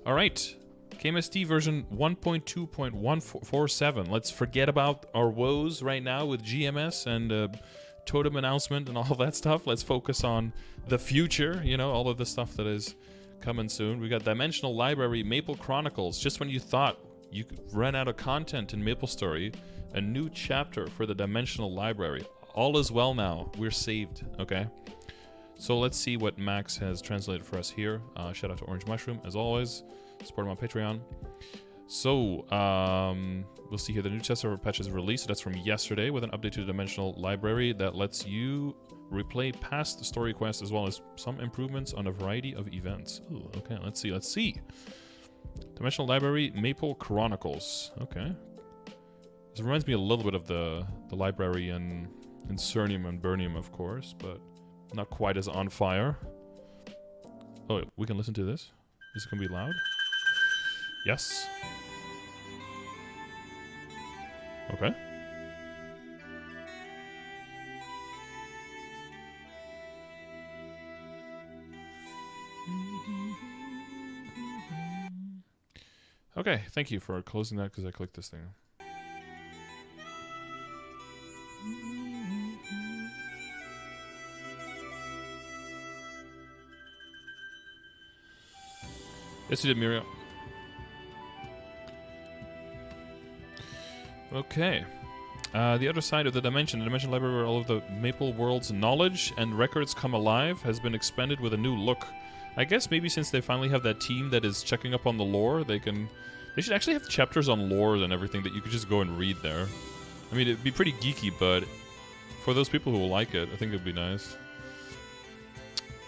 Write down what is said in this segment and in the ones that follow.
All right. KMSD version 1.2.147. Let's forget about our woes right now with GMS and totem announcement and all that stuff. Let's focus on the future, you know, all of the stuff that is coming soon. We got Dimensional Library, Maple Chronicles. Just when you thought you ran out of content in MapleStory, a new chapter for the Dimensional Library. All is well now. We're saved, okay? So let's see what Max has translated for us here. Shout out to Orange Mushroom, as always. Support him on Patreon. So, we'll see here. The new test server patch is released. So that's from yesterday with an update to the Dimensional Library that lets you replay past story quests as well as some improvements on a variety of events. Ooh, okay, let's see. Dimensional Library, Maple Chronicles. Okay. This reminds me a little bit of the library in Cernium and Burnium, of course, but not quite as on fire. Oh, we can listen to this? Is it going to be loud? Yes. Okay. Okay, thank you for closing that because I clicked this thing. Yes, you did, Miriam. Okay. The other side of the dimension library where all of the Maple World's knowledge and records come alive, has been expanded with a new look. I guess maybe since they finally have that team that is checking up on the lore, they should actually have chapters on lore and everything that you could just go and read there. I mean, it'd be pretty geeky, but for those people who will like it, I think it'd be nice.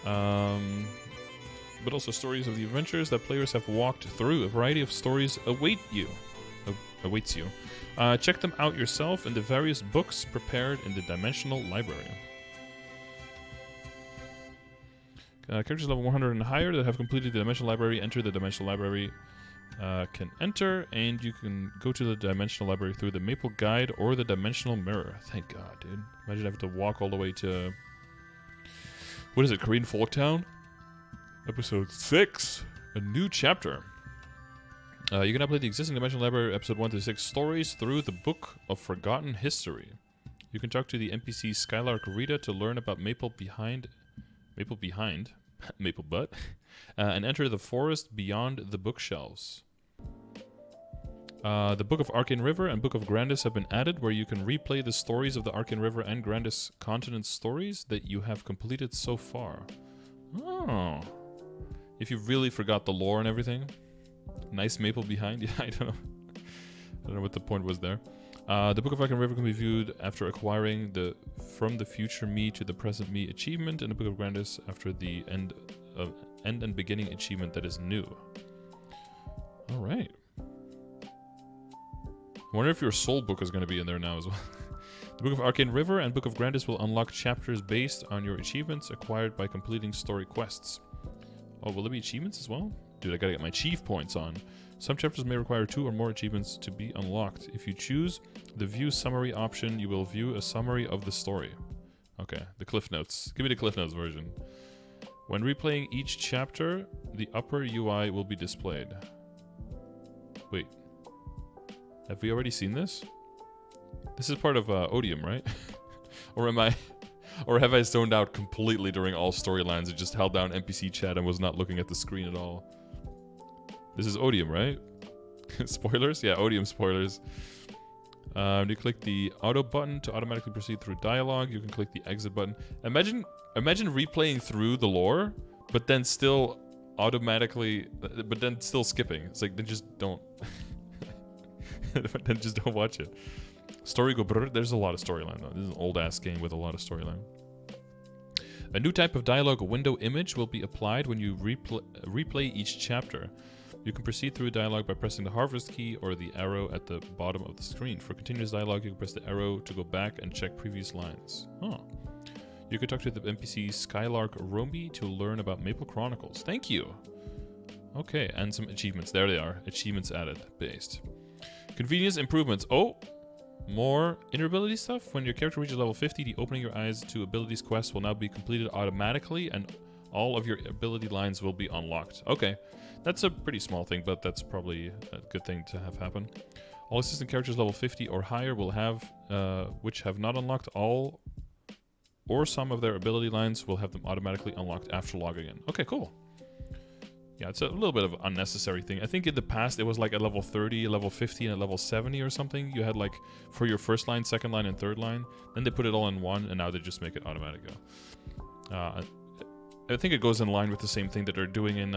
But also stories of the adventures that players have walked through. A variety of stories awaits you. Check them out yourself in the various books prepared in the Dimensional Library. Characters level 100 and higher that have completed the Dimensional Library enter the Dimensional Library. Can enter, and you can go to the Dimensional Library through the Maple Guide or the Dimensional Mirror. Thank God, dude. Imagine having to walk all the way to... What is it, Korean Folktown? Episode 6. A new chapter. You can now play the existing Dimensional Library Episode 1 to 6 stories through the Book of Forgotten History. You can talk to the NPC Skylark Rita to learn about Maple Butt, and enter the forest beyond the bookshelves. The Book of Arcane River and Book of Grandis have been added, where you can replay the stories of the Arcane River and Grandis continent stories that you have completed so far. Oh. If you really forgot the lore and everything. Nice Maple behind. Yeah, I don't know what the point was there. The Book of Arcane River can be viewed after acquiring the From the Future Me to the Present Me achievement, and the Book of Grandis after the End and Beginning achievement that is new. Alright. I wonder if your Soul Book is going to be in there now as well. The Book of Arcane River and Book of Grandis will unlock chapters based on your achievements acquired by completing story quests. Oh, will there be achievements as well? Dude, I gotta get my chief points on. Some chapters may require 2 or more achievements to be unlocked. If you choose the view summary option, you will view a summary of the story. Okay, the Cliff Notes. Give me the Cliff Notes version. When replaying each chapter, the upper UI will be displayed. Wait. Have we already seen this? This is part of Odium, right? Or have I zoned out completely during all storylines and just held down NPC chat and was not looking at the screen at all? This is Odium, right? Spoilers? Yeah, Odium spoilers. You click the auto button to automatically proceed through dialogue. You can click the exit button. Imagine replaying through the lore, but then still skipping. It's like, then just don't. Then just don't watch it. Story go brr. There's a lot of storyline though. This is an old ass game with a lot of storyline. A new type of dialogue window image will be applied when you replay each chapter. You can proceed through dialogue by pressing the harvest key or the arrow at the bottom of the screen. For continuous dialogue, you can press the arrow to go back and check previous lines. Oh. You can talk to the NPC Skylark Romy to learn about Maple Chronicles. Thank you. Okay, and some achievements. There they are. Achievements added. Based. Convenience improvements. Oh! More inner ability stuff. When your character reaches level 50, the opening your eyes to abilities quest will now be completed automatically and All of your ability lines will be unlocked. Okay, that's a pretty small thing, but that's probably a good thing to have happen. All assistant characters level 50 or higher will have, which have not unlocked all or some of their ability lines, will have them automatically unlocked after logging in. Okay, cool. Yeah, it's a little bit of an unnecessary thing. I think in the past it was like at level 30, level 50, and at level 70 or something. You had like for your first line, second line, and third line. Then they put it all in one, and now they just make it automatic go. I think it goes in line with the same thing that they're doing in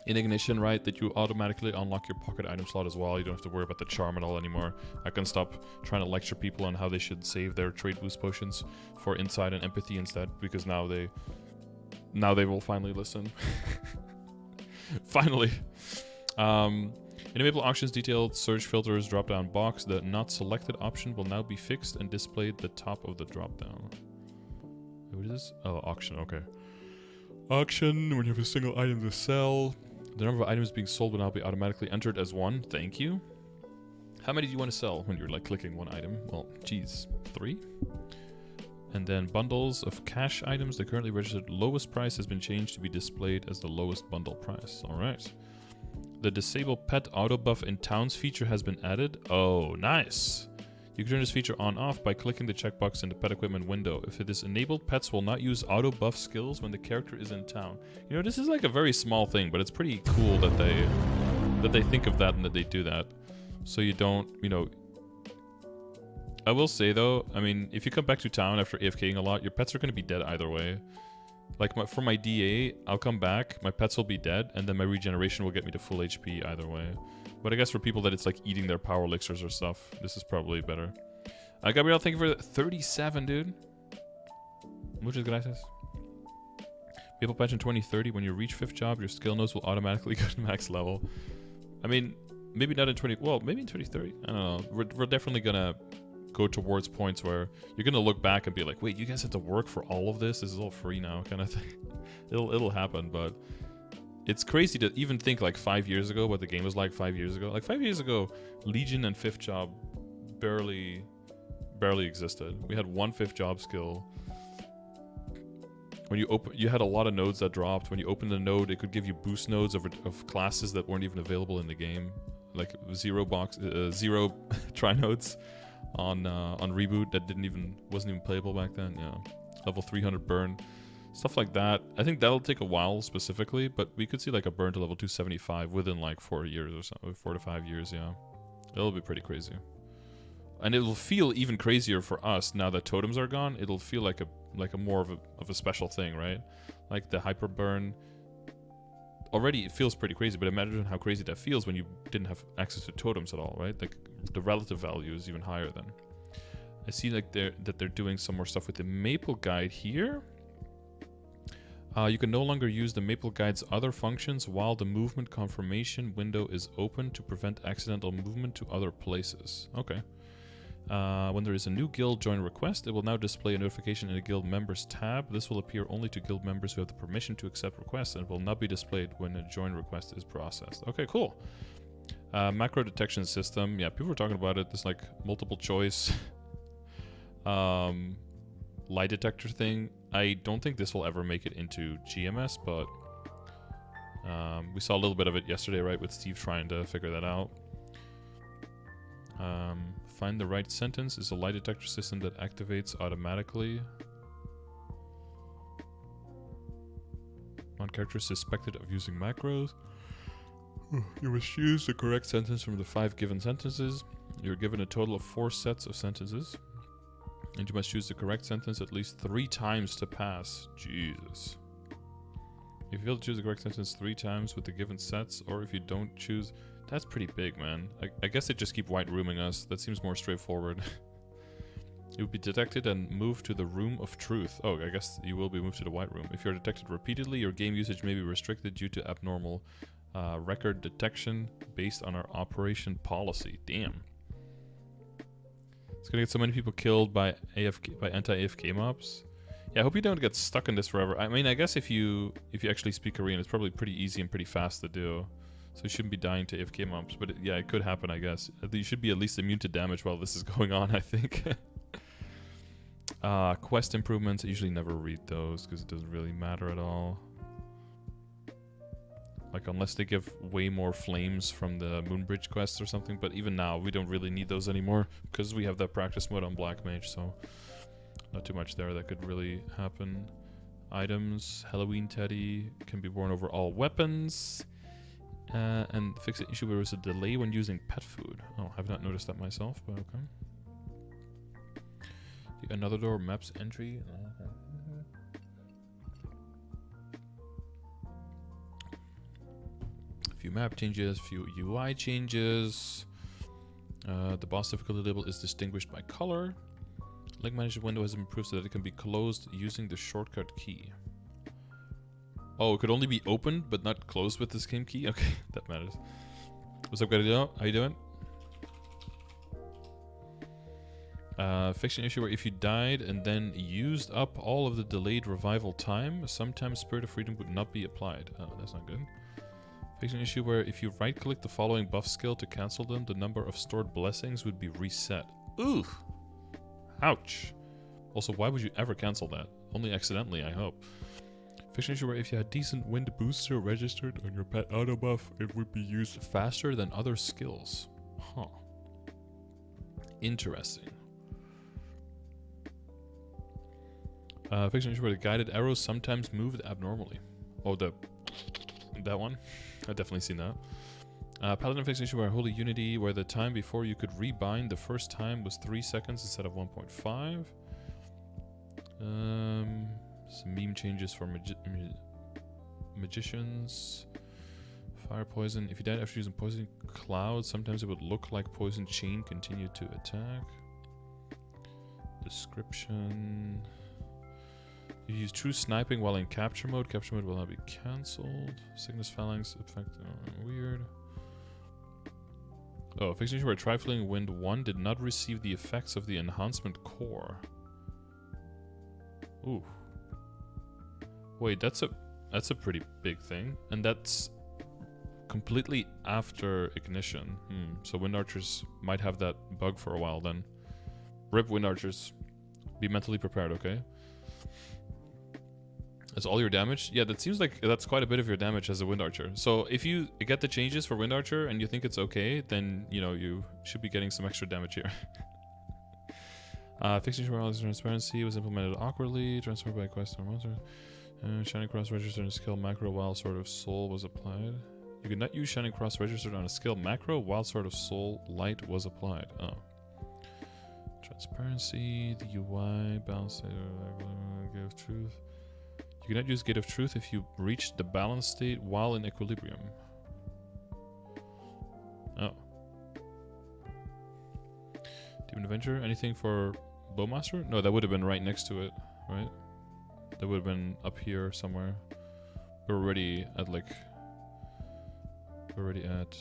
Ignition, right? That you automatically unlock your pocket item slot as well. You don't have to worry about the charm at all anymore. I can stop trying to lecture people on how they should save their trade boost potions for insight and empathy instead, because now they will finally listen. Finally. In Maple Auctions detailed search filters drop-down box, the not selected option will now be fixed and displayed at the top of the drop-down. What is this? Oh, auction, okay. Auction, when you have a single item to sell, the number of items being sold will now be automatically entered as 1. Thank you. How many do you want to sell when you're like clicking one item? Well, geez, 3? And then bundles of cash items. The currently registered lowest price has been changed to be displayed as the lowest bundle price. All right. The disable pet auto buff in towns feature has been added. Oh, nice. You can turn this feature on off by clicking the checkbox in the pet equipment window. If it is enabled, pets will not use auto buff skills when the character is in town. You know, this is like a very small thing, but it's pretty cool that they think of that and that they do that. So you don't, you know. I will say though, I mean, if you come back to town after AFKing a lot, your pets are going to be dead either way. Like for my DA, I'll come back, my pets will be dead, and then my regeneration will get me to full HP either way. But I guess for people that it's like eating their power elixirs or stuff, this is probably better. Gabriel, thank you for 37, dude. Muchas gracias. Maple patch in 2030, when you reach 5th job, your skill nodes will automatically go to max level. I mean, maybe not in maybe in 2030. I don't know. We're definitely gonna go towards points where you're gonna look back and be like, wait, you guys had to work for all of this? This is all free now, kind of thing. It'll happen, but it's crazy to even think like 5 years ago what the game was like 5 years ago. Like 5 years ago, Legion and 5th job barely existed. We had one 5th job skill. When you had a lot of nodes that dropped. When you opened a node, it could give you boost nodes of classes that weren't even available in the game, like zero tri nodes on reboot that wasn't even playable back then. Yeah, level 300 burn, stuff like that. I think that'll take a while specifically, but we could see like a burn to level 275 within like 4 years or something, 4 to 5 years. Yeah, it'll be pretty crazy, and it'll feel even crazier for us now that totems are gone. It'll feel like a more of a special thing, right? Like the hyper burn. Already it feels pretty crazy, but imagine how crazy that feels when you didn't have access to totems at all, right? Like the relative value is even higher then. I see like they're doing some more stuff with the Maple Guide here. You can no longer use the Maple Guide's other functions while the movement confirmation window is open to prevent accidental movement to other places. Okay. When there is a new guild join request, it will now display a notification in the guild members tab. This will appear only to guild members who have the permission to accept requests and will not be displayed when a join request is processed. Okay, cool. Macro detection system. Yeah, people were talking about it. This like multiple choice lie detector thing. I don't think this will ever make it into GMS, but we saw a little bit of it yesterday, right, with Steve trying to figure that out. Find the right sentence is a lie detector system that activates automatically on characters suspected of using macros. You must choose the correct sentence from the 5 given sentences. You're given a total of 4 sets of sentences, and you must choose the correct sentence at least 3 times to pass. Jesus. If you fail to choose the correct sentence 3 times with the given sets, or if you don't choose... That's pretty big, man. I guess they just keep white rooming us. That seems more straightforward. You will be detected and moved to the room of truth. Oh, I guess you will be moved to the white room. If you're detected repeatedly, your game usage may be restricted due to abnormal record detection based on our operation policy. Damn. It's gonna get so many people killed by anti-AFK mobs. Yeah, I hope you don't get stuck in this forever. I mean, I guess if you actually speak Korean, it's probably pretty easy and pretty fast to do. So you shouldn't be dying to AFK mobs, but yeah, it could happen, I guess. You should be at least immune to damage while this is going on, I think. Quest improvements, I usually never read those because it doesn't really matter at all. Like, unless they give way more flames from the Moonbridge quests or something. But even now, we don't really need those anymore because we have that practice mode on Black Mage, so not too much there that could really happen. Items, Halloween Teddy can be worn over all weapons. And fix an issue where there's a delay when using pet food. Oh, I've not noticed that myself, but okay. Another door, maps entry. A few map changes, few UI changes. The boss difficulty label is distinguished by color. Link management window has improved so that it can be closed using the shortcut key. Oh, it could only be opened but not closed with the same key? Okay, that matters. What's up, guys? How you doing? Fix an issue where if you died and then used up all of the delayed revival time, sometimes Spirit of Freedom would not be applied. Oh, that's not good. Fix an issue where if you right-click the following buff skill to cancel them, the number of stored blessings would be reset. Ooh! Ouch! Also, why would you ever cancel that? Only accidentally, I hope. Fix an issue where if you had decent wind booster registered on your pet auto buff, it would be used faster than other skills. Huh. Interesting. Fix an issue where the guided arrows sometimes moved abnormally. Oh, that one? I've definitely seen that. Paladin fix an issue where Holy Unity, where the time before you could rebind the first time was 3 seconds instead of 1.5. Some meme changes for magicians. Fire poison. If you died after using poison cloud, sometimes it would look like poison chain continued to attack. Description. You use true sniping while in capture mode. Capture mode will not be cancelled. Sickness phalanx effect. Weird. Oh, fixation where Trifling Wind 1 did not receive the effects of the enhancement core. Ooh. Wait, that's a pretty big thing, and that's completely after ignition. So Wind Archers might have that bug for a while then. RIP Wind Archers. Be mentally prepared, okay? That's all your damage? Yeah, that seems like that's quite a bit of your damage as a Wind Archer. So if you get the changes for Wind Archer and you think it's okay, then, you know, you should be getting some extra damage here. Fixing transparency was implemented awkwardly. Transferred by quest or monster. Shining Cross registered on a skill macro while Sword of Soul was applied. You could not use Shining Cross registered on a skill macro while Sword of Soul Light was applied. Oh. Transparency, the UI, balance, Gate of Truth. You cannot use Gate of Truth if you reach the balance state while in equilibrium. Oh. Demon Avenger, anything for Bowmaster? No, that would have been right next to it, right? That would have been up here somewhere. We're already at like... We're already at...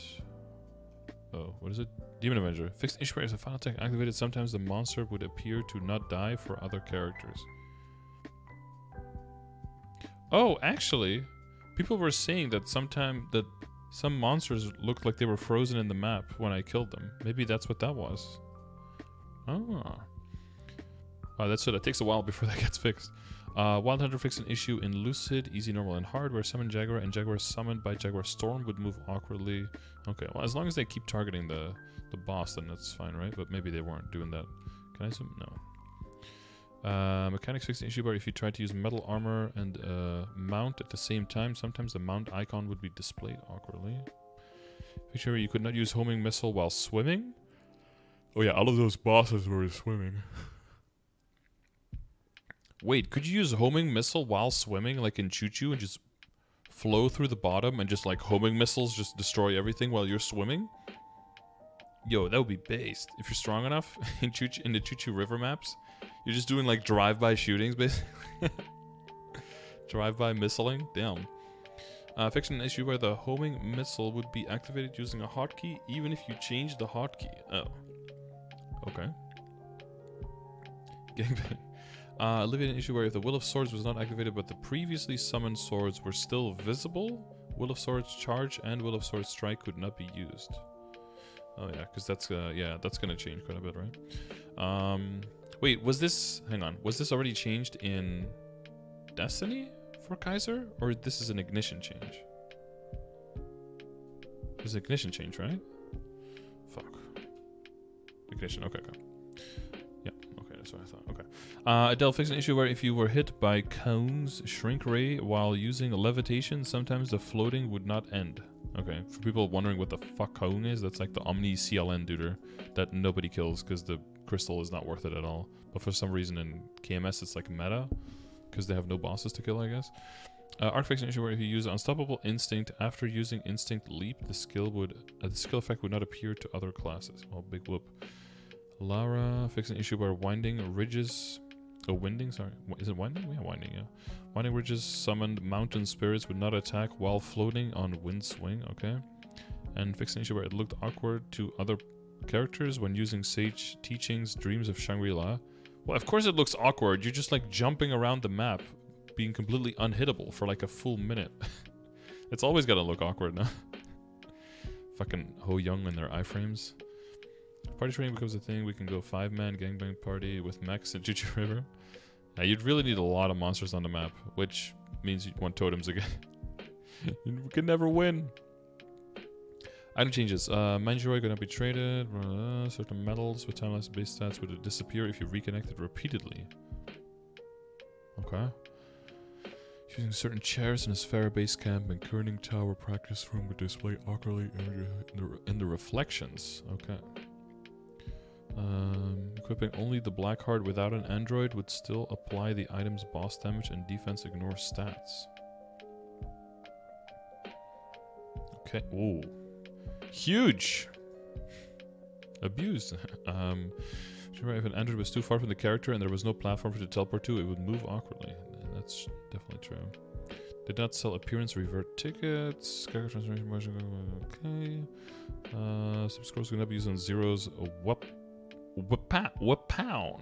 Oh, what is it? Demon Avenger. Fixed issue where as a final attack activated, sometimes the monster would appear to not die for other characters. Oh, actually, people were saying that some monsters looked like they were frozen in the map when I killed them. Maybe that's what that was. Oh. Oh, that's it. It takes a while before that gets fixed. Wild Hunter fixed an issue in Lucid, Easy, Normal, and Hard, where Summon Jaguar and Jaguar summoned by Jaguar Storm would move awkwardly. Okay, well, as long as they keep targeting the boss, then that's fine, right? But maybe they weren't doing that. Can I zoom? No. Mechanics fixed an issue where if you tried to use metal armor and mount at the same time, sometimes the mount icon would be displayed awkwardly. Fixture where you could not use homing missile while swimming. Oh yeah, all of those bosses were swimming. Wait, could you use homing missile while swimming, like in Choo Choo, and just flow through the bottom and just like homing missiles just destroy everything while you're swimming? Yo, that would be based. If you're strong enough in the Choo Choo River maps, you're just doing like drive-by shootings, basically. Drive-by missiling? Damn. Fixing an issue where the homing missile would be activated using a hotkey, even if you change the hotkey. Oh. Okay. Gangbang. Alleviate an issue where if the Will of Swords was not activated but the previously summoned swords were still visible, Will of Swords Charge and Will of Swords Strike could not be used. Oh yeah, because that's gonna change quite a bit, right? Wait, was this... Hang on. Was this already changed in Destiny for Kaiser? Or this is an ignition change? This is an ignition change, right? Fuck. Ignition, okay. Yeah, okay, that's what I thought. Okay. Adele fixed an issue where if you were hit by Cone's shrink ray while using levitation, sometimes the floating would not end. Okay, for people wondering what the fuck Cone is, that's like the Omni CLN duder that nobody kills because the crystal is not worth it at all. But for some reason in KMS it's like meta because they have no bosses to kill, I guess. Arc fixed an issue where if you use Unstoppable Instinct after using Instinct Leap, the skill effect would not appear to other classes. Oh, big whoop. Lara fixed an issue where winding ridges... Oh, winding? Sorry. Is it winding? Yeah, winding, yeah. Winding ridges summoned mountain spirits would not attack while floating on wind swing. Okay. And fixed an issue where it looked awkward to other characters when using Sage Teachings Dreams of Shangri-La. Well, of course it looks awkward. You're just like jumping around the map, being completely unhittable for like a full minute. It's always gotta look awkward now. Fucking Ho Young and their iframes. Party training becomes a thing. We can go 5-man gangbang party with mechs at Juju River. Now, you'd really need a lot of monsters on the map, which means you'd want totems again. You can never win. Item changes. Manjuroi cannot be traded. Certain metals with timeless base stats would disappear if you reconnected repeatedly. Okay. Using certain chairs in a Sphere base camp and Kerning Tower practice room would display awkwardly in the reflections. Okay. Equipping only the black heart without an android would still apply the item's boss damage and defense ignore stats. Okay. Ooh. Huge! Abused. If an android was too far from the character and there was no platform for it to teleport to, it would move awkwardly. That's definitely true. Did not sell appearance revert tickets. Character transformation margin. Okay. Some scrolls can be used on zeros. Wapown.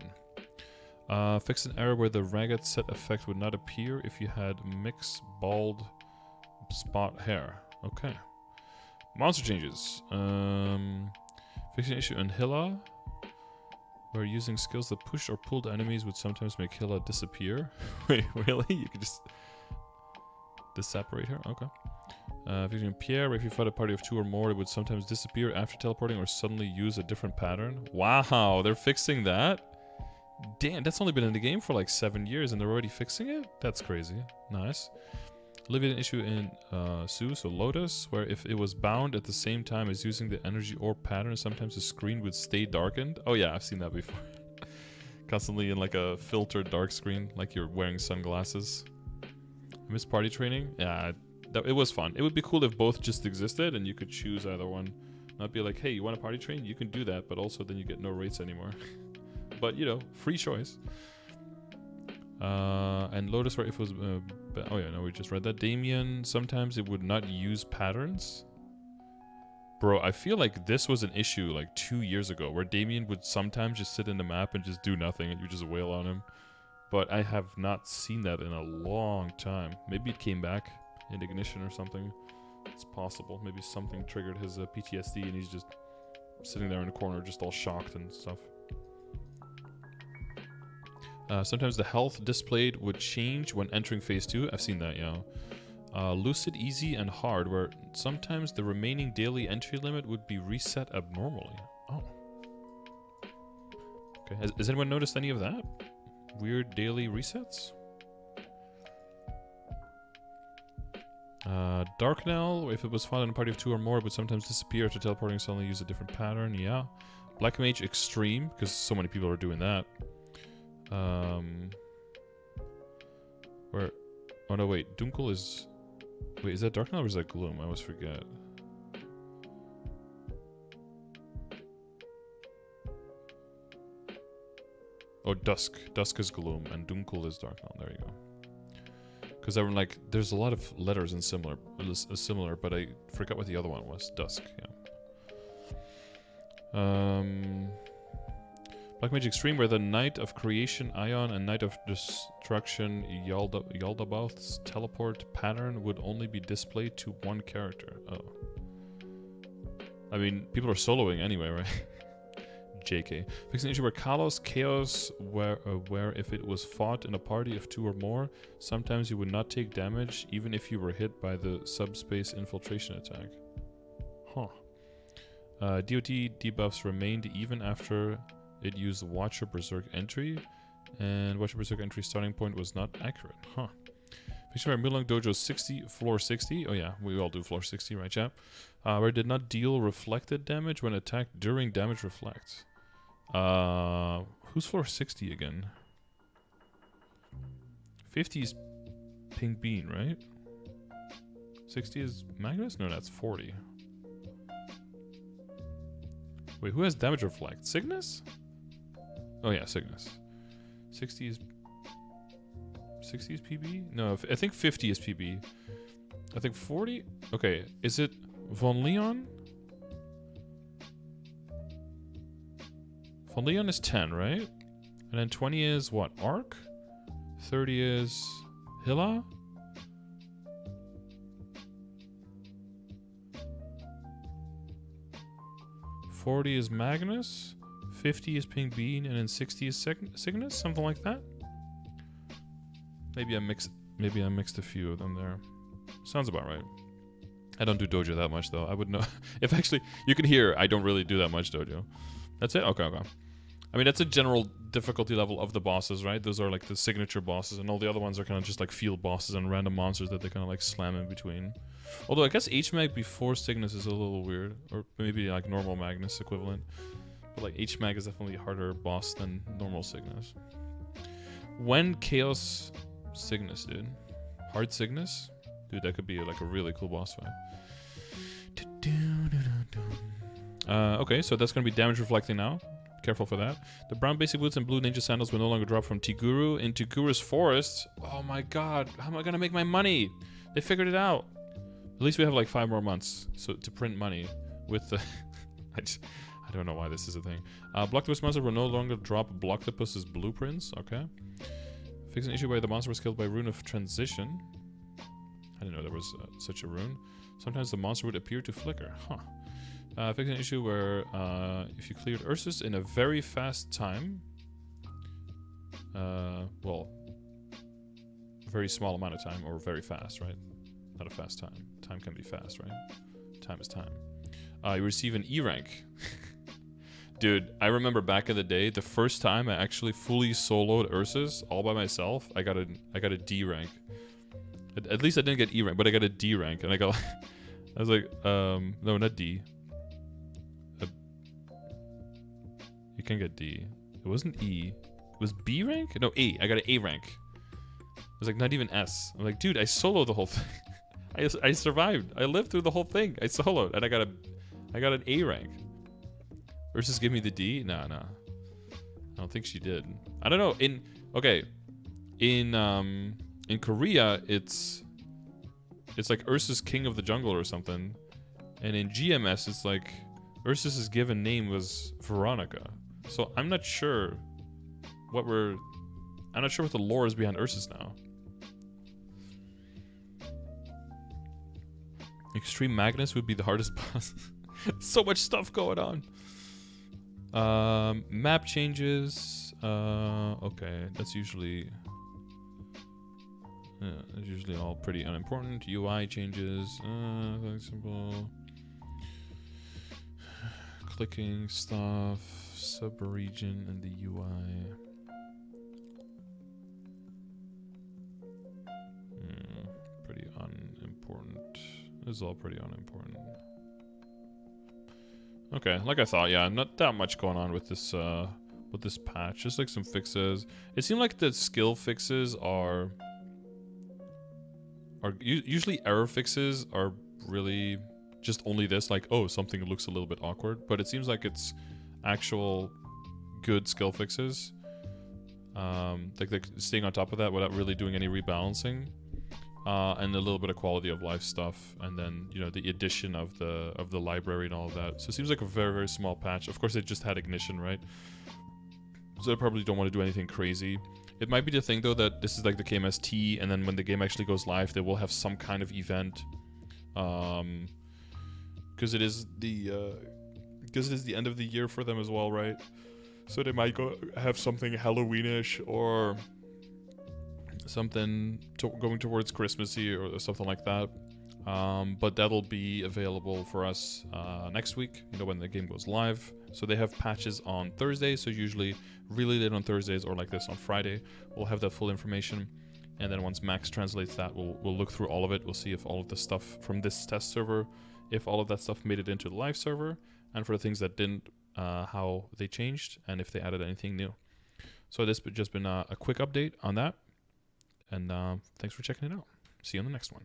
Fix an error where the ragged set effect would not appear if you had mixed bald spot hair. Okay. Monster changes. Fix an issue in Hilla, where using skills that pushed or pulled enemies would sometimes make Hilla disappear. Wait, really? You could just disapparate her? Okay. Fixing Pierre, if you fought a party of 2 or more, it would sometimes disappear after teleporting or suddenly use a different pattern. Wow, they're fixing that? Damn, that's only been in the game for like 7 years and they're already fixing it? That's crazy. Nice. Alleviate an issue in Sue, so Lotus, where if it was bound at the same time as using the energy orb pattern, sometimes the screen would stay darkened. Oh yeah, I've seen that before. Constantly in like a filtered dark screen, like you're wearing sunglasses. I miss party training? Yeah, it was fun. It would be cool if both just existed and you could choose either one. Not be like, hey, you want a party train? You can do that, but also then you get no rates anymore. But, you know, free choice. And Lotus, right, if it was... oh yeah, no, we just read that. Damien, sometimes it would not use patterns. Bro, I feel like this was an issue like 2 years ago, where Damien would sometimes just sit in the map and just do nothing, and you just wail on him. But I have not seen that in a long time. Maybe it came back in Ignition or something. It's possible. Maybe something triggered his PTSD, and he's just sitting there in the corner, just all shocked and stuff. Sometimes the health displayed would change when entering phase 2. I've seen that, yeah. Lucid, easy, and hard, where sometimes the remaining daily entry limit would be reset abnormally. Oh. Okay, has anyone noticed any of that? Weird daily resets? Darknell, if it was fought in a party of 2 or more, it would sometimes disappear after teleporting, suddenly use a different pattern, yeah. Black Mage Extreme, because so many people are doing that. Where... Oh no, wait. Dunkel is... Wait, is that Darknell or is that Gloom? I always forget. Oh, Dusk. Dusk is Gloom, and Dunkel is Darknell. There you go. Because I was like, there's a lot of letters in similar, but I forgot what the other one was. Dusk, yeah. Black Mage Extreme, where the Knight of Creation Ion and Knight of Destruction Yaldabaoth's teleport pattern would only be displayed to one character. Oh. I mean, people are soloing anyway, right? JK. Fixing an issue where Kalos Chaos, where if it was fought in a party of 2 or more, sometimes you would not take damage even if you were hit by the subspace infiltration attack. Huh. DOT debuffs remained even after it used Watcher Berserk entry, and Watcher Berserk entry starting point was not accurate. Huh. Fixing where Milong Dojo 60, floor 60. Oh yeah, we all do floor 60, right, chap? Where it did not deal reflected damage when attacked during damage reflects. Who's floor 60 again? 50 is Pink Bean, right? 60 is Magnus? No, that's 40. Wait, who has damage reflect? Cygnus? Oh yeah, Cygnus. 60 is PB? No, I think 50 is PB. I think 40? Okay, is it Von Leon? Von Leon is 10, right? And then 20 is what? Arc? 30 is Hilla? $40 is Magnus, 50 is Pink Bean, and then 60 is Cygnus, something like that. Maybe I mixed a few of them there. Sounds about right. I don't do Dojo that much though. I would know if actually you can hear I don't really do that much Dojo. That's it? Okay. I mean, that's a general difficulty level of the bosses, right? Those are like the signature bosses, and all the other ones are kind of just like field bosses and random monsters that they kind of like slam in between. Although I guess HMAG before Cygnus is a little weird, or maybe like normal Magnus equivalent. But like HMAG is definitely a harder boss than normal Cygnus. When Chaos Cygnus, dude. Hard Cygnus? Dude, that could be like a really cool boss fight. Okay, so that's going to be damage reflecting now. Careful for that. The brown basic boots and blue ninja sandals will no longer drop from Tiguru into Guru's forest. Oh my god, how am I going to make my money? They figured it out. At least we have like 5 more months to print money with the... I don't know why this is a thing. Blocktopus monster will no longer drop Blocktopus's blueprints. Okay. Fix an issue where the monster was killed by Rune of Transition. I didn't know there was such a rune. Sometimes the monster would appear to flicker. Huh. Fix an issue where if you cleared Ursus in a very fast time... well, very small amount of time, or very fast, right? Not a fast time. Time can be fast, right? Time is time. You receive an E rank. Dude, I remember back in the day, the first time I actually fully soloed Ursus all by myself, I got a D rank. At least I didn't get E rank, but I got a D rank, and I got... I was like, no, not D. You can get D. It wasn't E. It was B rank? No, A. I got an A rank. It was like not even S. I'm like, dude, I soloed the whole thing. I survived. I lived through the whole thing. I soloed, and I got an A rank. Ursus give me the D? Nah. I don't think she did. I don't know. In Korea, it's like Ursus King of the Jungle or something, and in GMS it's like Ursus's given name was Veronica. So I'm not sure what the lore is behind Ursus now. Extreme Magnus would be the hardest boss. So much stuff going on. Map changes. Okay, that's usually all pretty unimportant. UI changes. Simple. Clicking stuff. Sub-region and the UI. Pretty unimportant. This is all pretty unimportant. Okay, like I thought, yeah, not that much going on with this patch. Just like some fixes. It seemed like the skill fixes are usually error fixes are really just only this, like, oh, something looks a little bit awkward, but it seems like it's actual good skill fixes. Like staying on top of that without really doing any rebalancing. And a little bit of quality of life stuff, and then, you know, the addition of the library and all of that. So it seems like a very, very small patch. Of course, they just had Ignition, right? So I probably don't want to do anything crazy. It might be the thing, though, that this is like the KMST, and then when the game actually goes live, they will have some kind of event. Because it is the because it is the end of the year for them as well, right? So they might go have something Halloweenish or something going towards Christmassy or something like that. But that'll be available for us next week, when the game goes live. So they have patches on Thursday, so usually really late on Thursdays or like this on Friday, we'll have that full information. And then once Max translates that, we'll look through all of it. We'll see if all of the stuff from this test server, if all of that stuff made it into the live server, and for the things that didn't, how they changed, and if they added anything new. So this has just been a quick update on that. And thanks for checking it out. See you on the next one.